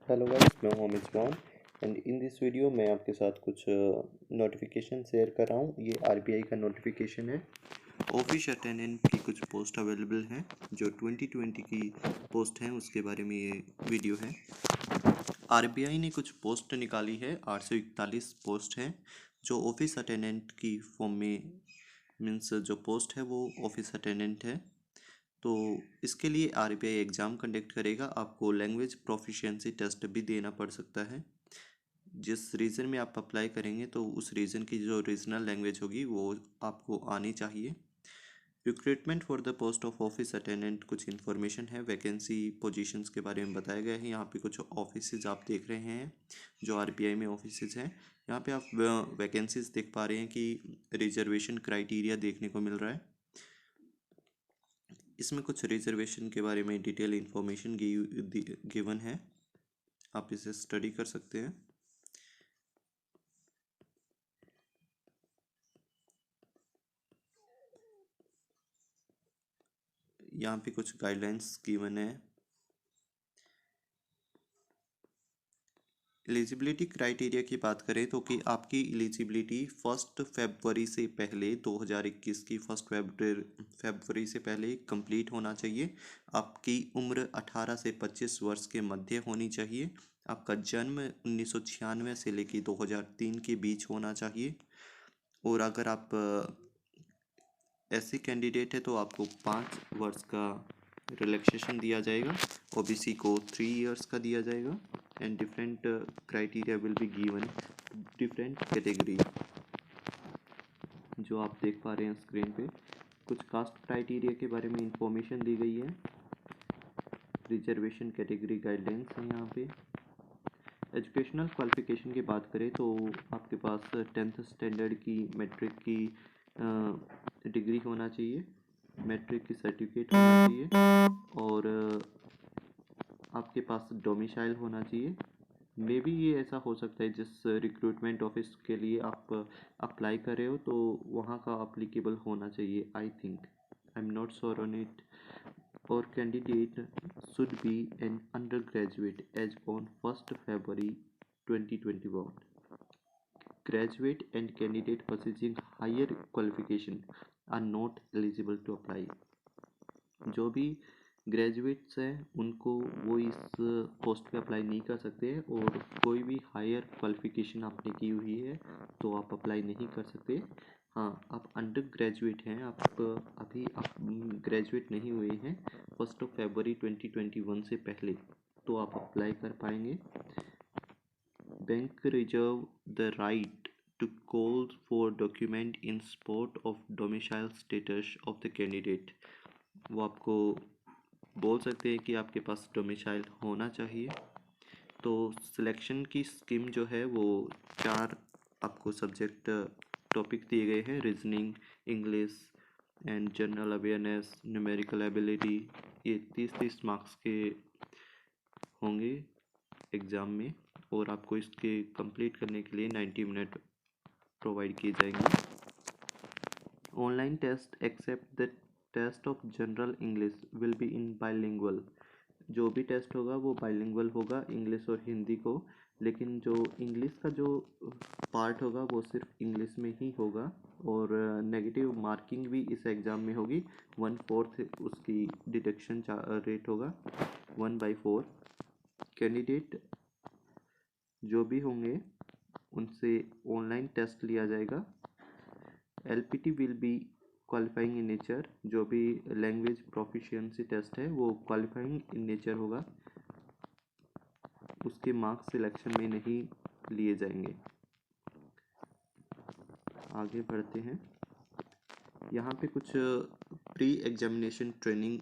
Hello guys, मैं हूं Amit John and in this video मैं आपके साथ कुछ नोटिफिकेशन शेयर कर रहा हूं। ये आरबीआई का नोटिफिकेशन है। ऑफिस अटेंडेंट की कुछ पोस्ट अवेलेबल हैं जो 2020 की पोस्ट हैं, उसके बारे में ये वीडियो है। आरबीआई ने कुछ पोस्ट निकाली है, 841 पोस्ट हैं जो ऑफिस अटेंडेंट की फॉर्म में मीन्स जो पोस्ट है वो ऑफिस अटेंडेंट है। तो इसके लिए आरबीआई एग्ज़ाम कंडक्ट करेगा। आपको लैंग्वेज प्रोफिशिएंसी टेस्ट भी देना पड़ सकता है। जिस रीजन में आप अप्लाई करेंगे तो उस रीजन की जो रीजनल लैंग्वेज होगी वो आपको आनी चाहिए। Recruitment for the post of office attendant कुछ इन्फॉर्मेशन है, वैकेंसी पोजीशंस के बारे में बताया गया है। यहाँ पे कुछ ऑफिसेज आप देख रहे हैं जो आरबीआई में ऑफिसेज हैं। यहाँ पे आप वैकेंसीज देख पा रहे हैं कि रिजर्वेशन क्राइटेरिया देखने को मिल रहा है। इसमें कुछ रिजर्वेशन के बारे में डिटेल इन्फॉर्मेशन गिवन है, आप इसे स्टडी कर सकते हैं। यहाँ पे कुछ गाइडलाइंस गिवन है। एलिजिबिलिटी क्राइटेरिया की बात करें तो कि आपकी एलिजिबिलिटी 1 फरवरी से पहले 2021 की 1 फरवरी से पहले कंप्लीट होना चाहिए। आपकी उम्र 18 से 25 वर्ष के मध्य होनी चाहिए। आपका जन्म 1996 से लेकर 2003 के बीच होना चाहिए। और अगर आप ऐसी कैंडिडेट है तो आपको 5 वर्ष का रिलैक्सेशन दिया जाएगा। ओबीसी को 3 इयर्स का दिया जाएगा and different criteria will be given different category, जो आप देख पा रहे हैं स्क्रीन पे। कुछ कास्ट क्राइटेरिया के बारे में इंफॉर्मेशन दी गई है। रिजर्वेशन कैटेगरी गाइडलाइंस है यहाँ पे। एजुकेशनल क्वालिफिकेशन की बात करें तो आपके पास 10th स्टैंडर्ड की मैट्रिक की डिग्री होना चाहिए, मैट्रिक की सर्टिफिकेट होना चाहिए और आपके पास डोमिसाइल होना चाहिए। मे बी ये ऐसा हो सकता है जिस रिक्रूटमेंट ऑफिस के लिए आप अप्लाई कर रहे हो तो वहाँ का अप्लीकेबल होना चाहिए, I think. I am not sure on it. और candidate should be an undergraduate age on 1 February 2021। Graduate and candidate possessing higher qualification are not eligible to apply। जो भी ग्रेजुएट्स हैं उनको वो इस पोस्ट पे अप्लाई नहीं कर सकते हैं, और कोई भी हायर क्वालिफिकेशन आपने की हुई है तो आप अप्लाई नहीं कर सकते। हाँ, आप अंडर ग्रेजुएट हैं, आप ग्रेजुएट नहीं हुए हैं 1 February 2021 से पहले, तो आप अप्लाई कर पाएंगे। Bank reserve the right to call for document in support of domicile status of the candidate. वो आपको बोल सकते हैं कि आपके पास डोमिसाइल होना चाहिए। तो सिलेक्शन की स्कीम जो है वो 4 आपको सब्जेक्ट टॉपिक दिए गए हैं, reasoning, English and general awareness, numerical ability. ये 30-30 मार्क्स के होंगे एग्ज़ाम में, और आपको इसके कंप्लीट करने के लिए 90 मिनट प्रोवाइड किए जाएंगे। Online test except the test of general English will be in bilingual. जो भी टेस्ट होगा वो बाइलिंगुअल होगा, इंग्लिश और हिंदी को। लेकिन जो इंग्लिश का जो पार्ट होगा वो सिर्फ इंग्लिश में ही होगा, और नेगेटिव मार्किंग भी इस एग्ज़ाम में होगी। 1/4 उसकी डिडक्शन रेट होगा, 1/4। कैंडिडेट जो भी होंगे उनसे ऑनलाइन टेस्ट लिया जाएगा। LPT will be qualifying in nature. जो भी लैंग्वेज प्रोफिशिएंसी टेस्ट है वो क्वालिफाइंग इन नेचर होगा, उसके मार्क्स सिलेक्शन में नहीं लिए जाएंगे। आगे बढ़ते हैं। यहाँ पे कुछ प्री एग्जामिनेशन ट्रेनिंग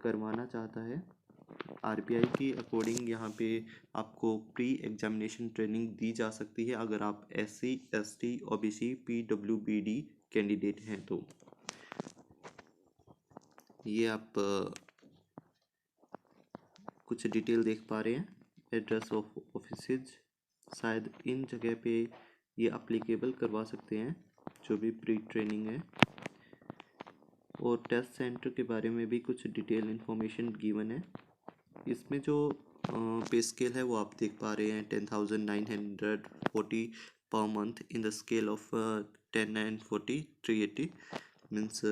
करवाना चाहता है आरबीआई की अकॉर्डिंग। यहाँ पे आपको प्री एग्जामिनेशन ट्रेनिंग दी जा सकती है अगर आप SC ST OBC PWBD candidate हैं तो। ये आप कुछ डिटेल देख पा रहे हैं, एड्रेस ऑफ ऑफिसेज। शायद इन जगह पे ये अप्लीकेबल करवा सकते हैं जो भी प्री ट्रेनिंग है। और टेस्ट सेंटर के बारे में भी कुछ डिटेल इन्फॉर्मेशन गिवन है। इसमें जो पे स्केल है वो आप देख पा रहे हैं 10,940 per month in the scale of 10,940 380 means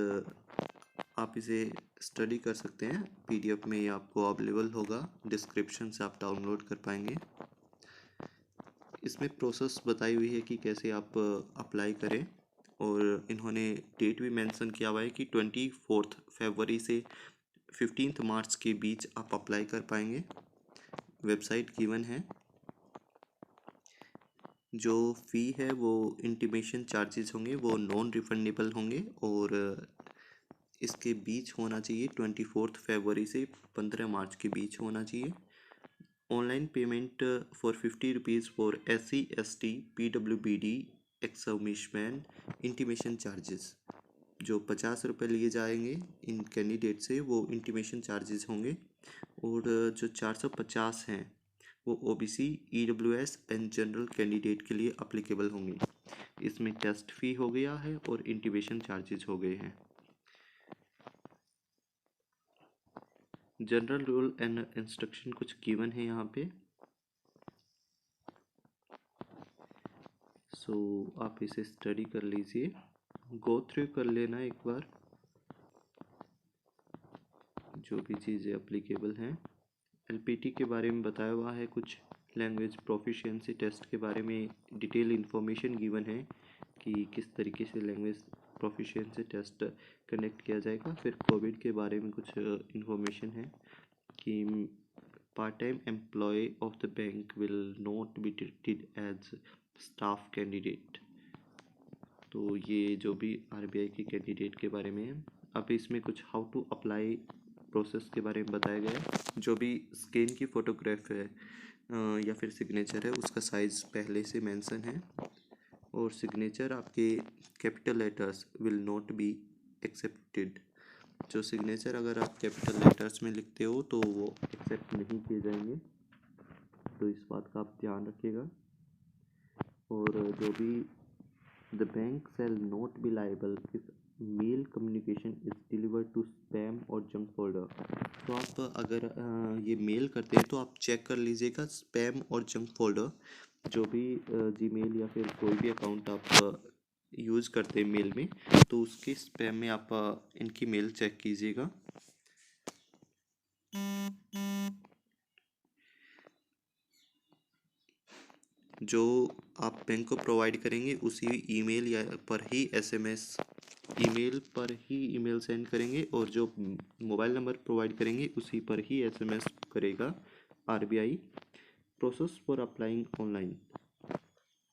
आप इसे स्टडी कर सकते हैं। पीडीएफ में ये आपको अवेलेबल होगा, डिस्क्रिप्शन से आप डाउनलोड कर पाएंगे। इसमें प्रोसेस बताई हुई है कि कैसे आप अप्लाई करें, और इन्होंने डेट भी मेंशन किया हुआ है कि 24 फरवरी से 15 मार्च के बीच आप अप्लाई कर पाएंगे। वेबसाइट गिवन है। जो फ़ी है वो इंटीमेशन चार्जेस होंगे वो नॉन रिफंडेबल होंगे, और इसके बीच होना चाहिए 24 फरवरी से 15 मार्च के बीच होना चाहिए। Online payment for 50 rupees for SC ST PWBD exemption intimation charges, जो 50 रुपये लिए जाएंगे इन कैंडिडेट से वो इंटीमेशन चार्जेस होंगे, और जो 450 हैं वो OBC EWS and general candidate के लिए अप्लीकेबल होंगे। इसमें टेस्ट फ़ी हो गया है और इंटीमेशन चार्जेस हो गए हैं। जनरल रूल एंड इंस्ट्रक्शन कुछ गिवन है यहाँ पे, सो आप इसे स्टडी कर लीजिए, गो थ्रू कर लेना एक बार जो भी चीज़ें अप्लीकेबल हैं। LPT के बारे में बताया हुआ है, कुछ लैंग्वेज प्रोफिशिएंसी टेस्ट के बारे में डिटेल इन्फॉर्मेशन गिवन है कि किस तरीके से लैंग्वेज प्रोफिशिएंसी टेस्ट कंडक्ट किया जाएगा। फिर कोविड के बारे में कुछ इन्फॉर्मेशन है कि part time employ of the bank will not be treated as staff candidate. तो ये जो भी RBI के कैंडिडेट के बारे में है। अब इसमें कुछ हाउ टू अप्लाई प्रोसेस के बारे में बताया गया है। जो भी स्कैन की फ़ोटोग्राफ है या फिर सिग्नेचर है उसका साइज़ पहले से मेंशन है, और सिग्नेचर आपके capital letters will not be accepted. जो सिग्नेचर अगर आप कैपिटल लेटर्स में लिखते हो तो वो एक्सेप्ट नहीं किए जाएंगे, तो इस बात का आप ध्यान रखिएगा। और जो भी the bank shall not be liable if mail communication is delivered to spam और जंक फोल्डर। तो आप अगर ये मेल करते हैं तो आप चेक कर लीजिएगा स्पैम और जंक फोल्डर, जो भी जीमेल या फिर कोई भी अकाउंट आप यूज़ करते हैं मेल में, तो उसके स्पैम में आप इनकी मेल चेक कीजिएगा। जो आप बैंक को प्रोवाइड करेंगे उसी ईमेल या पर ही ईमेल पर ही ईमेल सेंड करेंगे, और जो मोबाइल नंबर प्रोवाइड करेंगे उसी पर ही SMS करेगा RBI। Process for applying online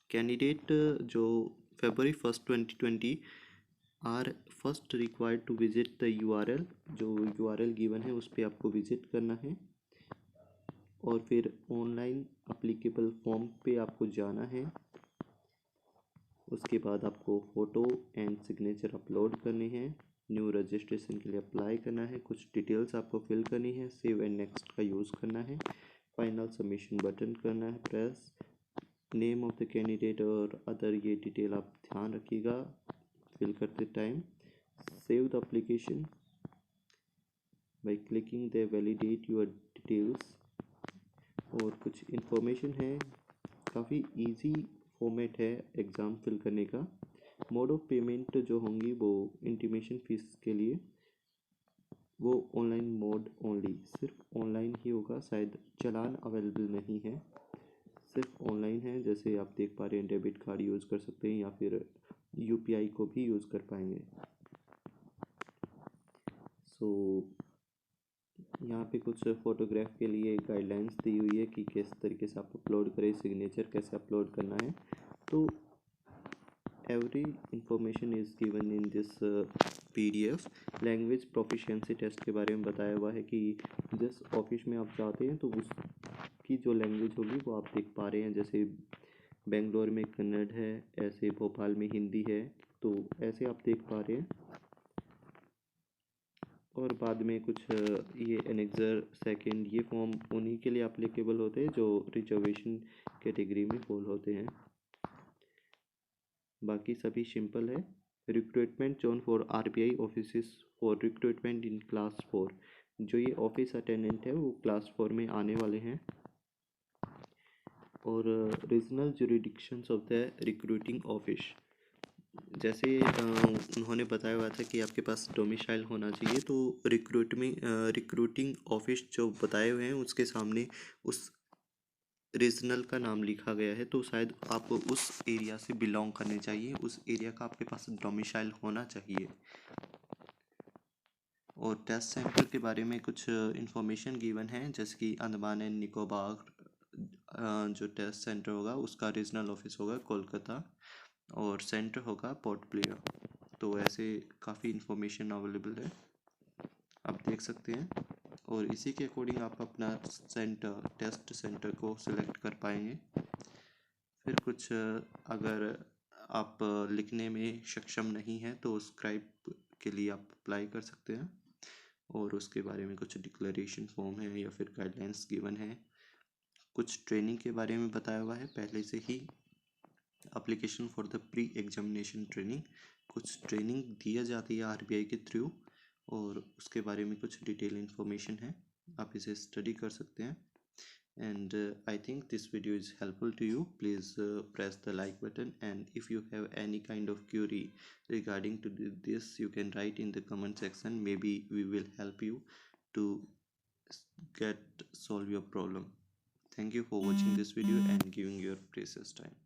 candidate जो February 1st 2020 are first required to visit the URL, जो URL गिवन है उस पर आपको विजिट करना है, और फिर ऑनलाइन अप्लीकेबल फॉर्म पे आपको जाना है। उसके बाद आपको फ़ोटो एंड सिग्नेचर अपलोड करने हैं, न्यू रजिस्ट्रेशन के लिए अप्लाई करना है, कुछ डिटेल्स आपको फिल करनी है, सेव एंड नेक्स्ट का यूज़ करना है, फाइनल सबमिशन बटन करना है press, name of the candidate और अदर ये डिटेल आप ध्यान रखिएगा फिल करते time. Save the application by clicking the validate your details. और कुछ इन्फॉर्मेशन है, काफ़ी इजी फॉर्मेट है एग्ज़ाम फिल करने का। मोड ऑफ पेमेंट जो होंगी वो इंटीमेशन फ़ीस के लिए वो ऑनलाइन मोड ओनली, सिर्फ ऑनलाइन ही होगा, शायद चालान अवेलेबल नहीं है, सिर्फ ऑनलाइन है। जैसे आप देख पा रहे हैं डेबिट कार्ड यूज़ कर सकते हैं या फिर UPI को भी यूज़ कर पाएंगे। सो यहाँ पे कुछ फ़ोटोग्राफ के लिए गाइडलाइंस दी हुई है कि किस तरीके से आप अपलोड करें, सिग्नेचर कैसे अपलोड करना है। तो every information is given in this PDF। Language proficiency test के बारे में बताया हुआ है कि जिस ऑफिस में आप जाते हैं तो उसकी जो लैंग्वेज होगी वो आप देख पा रहे हैं। जैसे बेंगलोर में कन्नड़ है, ऐसे भोपाल में हिंदी है, तो ऐसे आप देख पा रहे हैं। और बाद में कुछ ये एनेक्सर सेकंड, ये फॉर्म उन्हीं के लिए एप्लीकेबल होते हैं जो रिजर्वेशन कैटेगरी में फॉल होते हैं, बाकी सभी सिंपल है। Recruitment zone for RBI office for recruitment in class 4, जो ये ऑफिस अटेंडेंट है वो क्लास 4 में आने वाले हैं। और regional jurisdictions of the recruiting office, जैसे उन्होंने बताया हुआ था कि आपके पास डोमिसाइल होना चाहिए, तो रिक्रूटिंग ऑफिस जो बताए हुए हैं उसके सामने उस रीजनल का नाम लिखा गया है, तो शायद आप उस एरिया से बिलोंग करने चाहिए, उस एरिया का आपके पास डोमिसाइल होना चाहिए। और टेस्ट सेंटर के बारे में कुछ इंफॉर्मेशन गिवन है, जैसे कि अंडमान एंड निकोबार जो टेस्ट सेंटर होगा उसका रीजनल ऑफिस होगा कोलकाता, और सेंटर होगा पोर्ट ब्लेयर। तो ऐसे काफ़ी इंफॉर्मेशन अवेलेबल है, आप देख सकते हैं। और इसी के अकॉर्डिंग आप अपना टेस्ट सेंटर को सिलेक्ट कर पाएंगे। फिर कुछ अगर आप लिखने में सक्षम नहीं हैं तो स्क्राइब के लिए आप अप्लाई कर सकते हैं, और उसके बारे में कुछ डिक्लेरेशन फॉर्म है या फिर गाइडलाइंस गिवन है। कुछ ट्रेनिंग के बारे में बताया हुआ है पहले से ही, application for the pre examination training, कुछ ट्रेनिंग दिया जाती है आरबीआई के थ्रू, और उसके बारे में कुछ डिटेल इन्फॉर्मेशन है, आप इसे स्टडी कर सकते हैं। And I think this video is helpful to you. Please press the like button, and if you have any kind of query regarding to this, you can write in the comment section. Maybe we will help you to solve your problem. Thank you for watching this video and giving your precious time.